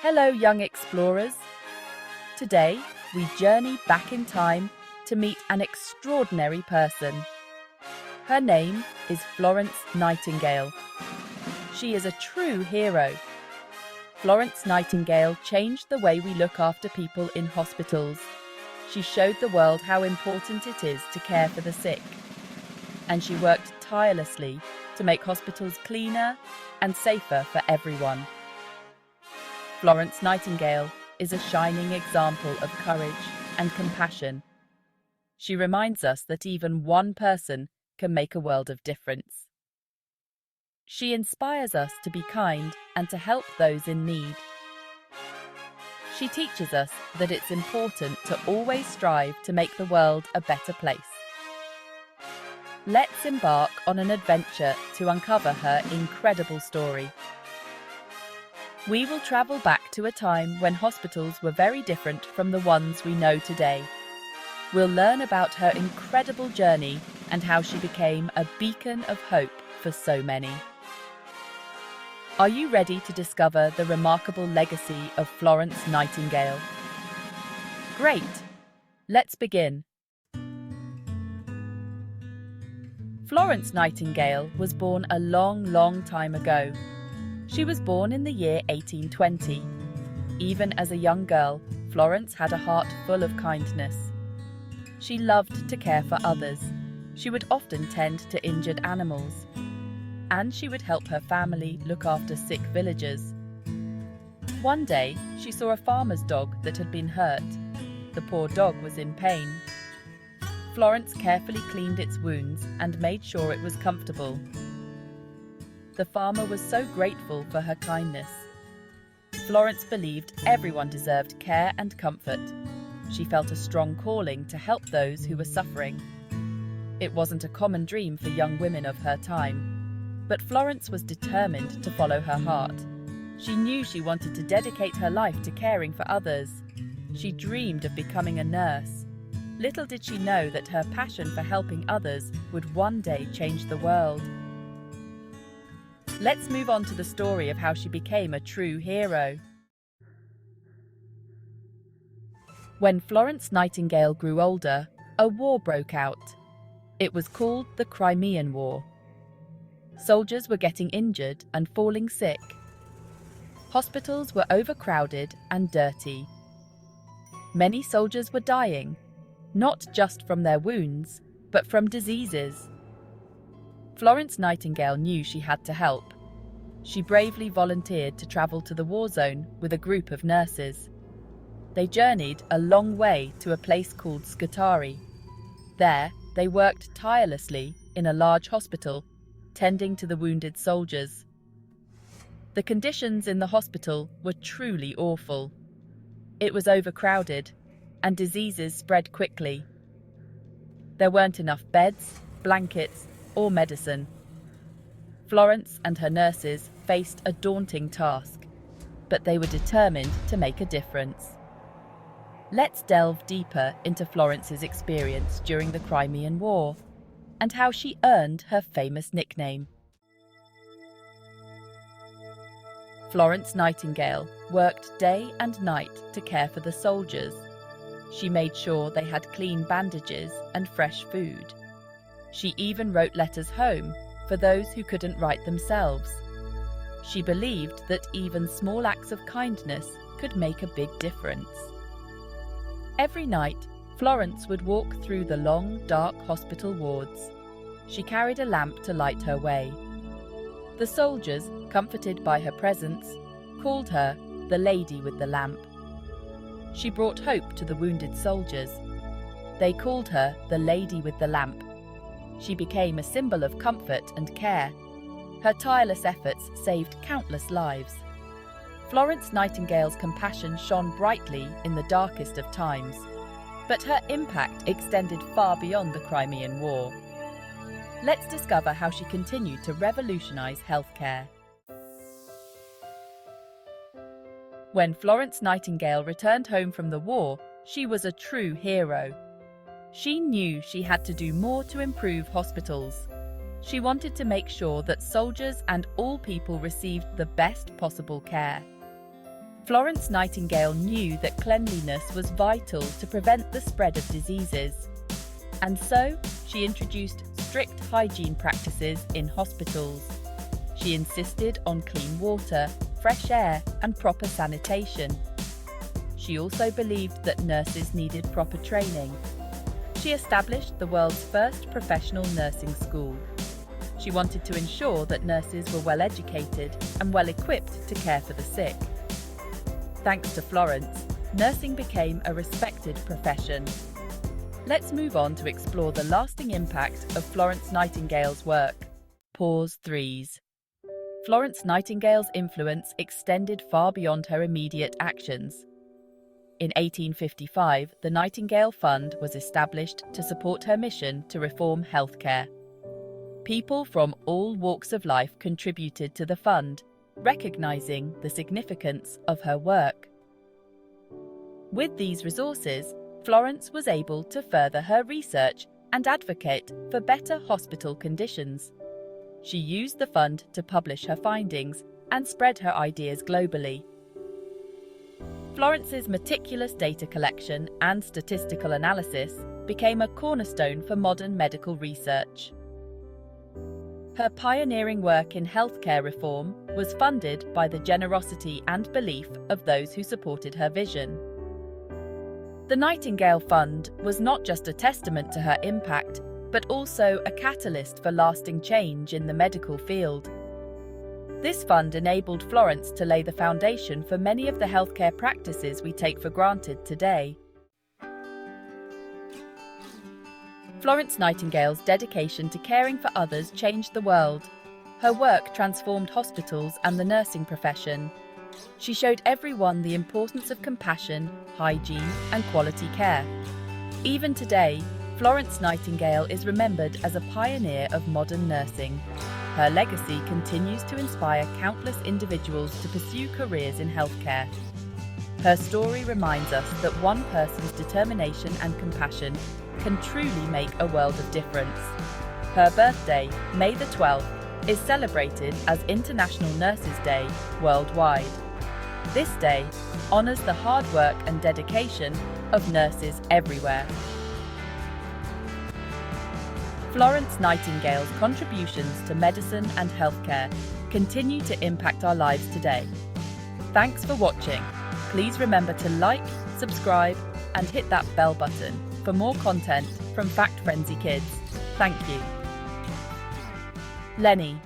Hello, young explorers. Today, we journey back in time to meet an extraordinary person. Her name is Florence Nightingale. She is a true hero. Florence Nightingale changed the way we look after people in hospitals. She showed the world how important it is to care for the sick. And she worked tirelessly to make hospitals cleaner and safer for everyone. Florence Nightingale is a shining example of courage and compassion. She reminds us that even one person can make a world of difference. She inspires us to be kind and to help those in need. She teaches us that it's important to always strive to make the world a better place. Let's embark on an adventure to uncover her incredible story. We will travel back to a time when hospitals were very different from the ones we know today. We'll learn about her incredible journey and how she became a beacon of hope for so many. Are you ready to discover the remarkable legacy of Florence Nightingale? Great! Let's begin. Florence Nightingale was born a long time ago. She was born in the year 1820. Even as a young girl, Florence had a heart full of kindness. She loved to care for others. She would often tend to injured animals. And she would help her family look after sick villagers. One day, she saw a farmer's dog that had been hurt. The poor dog was in pain. Florence carefully cleaned its wounds and made sure it was comfortable. The farmer was so grateful for her kindness. Florence believed everyone deserved care and comfort. She felt a strong calling to help those who were suffering. It wasn't a common dream for young women of her time, but Florence was determined to follow her heart. She knew she wanted to dedicate her life to caring for others. She dreamed of becoming a nurse. Little did she know that her passion for helping others would one day change the world. Let's move on to the story of how she became a true hero. When Florence Nightingale grew older, a war broke out. It was called the Crimean War. Soldiers were getting injured and falling sick. Hospitals were overcrowded and dirty. Many soldiers were dying, not just from their wounds, but from diseases. Florence Nightingale knew she had to help. She bravely volunteered to travel to the war zone with a group of nurses. They journeyed a long way to a place called Scutari. There, they worked tirelessly in a large hospital, tending to the wounded soldiers. The conditions in the hospital were truly awful. It was overcrowded, and diseases spread quickly. There weren't enough beds, blankets, or medicine. Florence and her nurses faced a daunting task, but they were determined to make a difference. Let's delve deeper into Florence's experience during the Crimean War and how she earned her famous nickname. Florence Nightingale worked day and night to care for the soldiers. She made sure they had clean bandages and fresh food. She even wrote letters home for those who couldn't write themselves. She believed that even small acts of kindness could make a big difference. Every night, Florence would walk through the long, dark hospital wards. She carried a lamp to light her way. The soldiers, comforted by her presence, called her the Lady with the Lamp. She brought hope to the wounded soldiers. They called her the Lady with the Lamp. She became a symbol of comfort and care. Her tireless efforts saved countless lives. Florence Nightingale's compassion shone brightly in the darkest of times, but her impact extended far beyond the Crimean War. Let's discover how she continued to revolutionize healthcare. When Florence Nightingale returned home from the war, she was a true hero. She knew she had to do more to improve hospitals. She wanted to make sure that soldiers and all people received the best possible care. Florence Nightingale knew that cleanliness was vital to prevent the spread of diseases, and so she introduced strict hygiene practices in hospitals. She insisted on clean water, fresh air, and proper sanitation. She also believed that nurses needed proper training. She established the world's first professional nursing school. She wanted to ensure that nurses were well educated and well equipped to care for the sick. Thanks to Florence, nursing became a respected profession. Let's move on to explore the lasting impact of Florence Nightingale's work. Pause 3s. Florence Nightingale's influence extended far beyond her immediate actions. In 1855, the Nightingale Fund was established to support her mission to reform healthcare. People from all walks of life contributed to the fund, recognizing the significance of her work. With these resources, Florence was able to further her research and advocate for better hospital conditions. She used the fund to publish her findings and spread her ideas globally. Florence's meticulous data collection and statistical analysis became a cornerstone for modern medical research. Her pioneering work in healthcare reform was funded by the generosity and belief of those who supported her vision. The Nightingale Fund was not just a testament to her impact, but also a catalyst for lasting change in the medical field. This fund enabled Florence to lay the foundation for many of the healthcare practices we take for granted today. Florence Nightingale's dedication to caring for others changed the world. Her work transformed hospitals and the nursing profession. She showed everyone the importance of compassion, hygiene, and quality care. Even today, Florence Nightingale is remembered as a pioneer of modern nursing. Her legacy continues to inspire countless individuals to pursue careers in healthcare. Her story reminds us that one person's determination and compassion can truly make a world of difference. Her birthday, May the 12th, is celebrated as International Nurses Day worldwide. This day honors the hard work and dedication of nurses everywhere. Florence Nightingale's contributions to medicine and healthcare continue to impact our lives today. Thanks for watching. Please remember to like, subscribe, and hit that bell button for more content from Fact Frenzy Kids. Thank you. Lenny.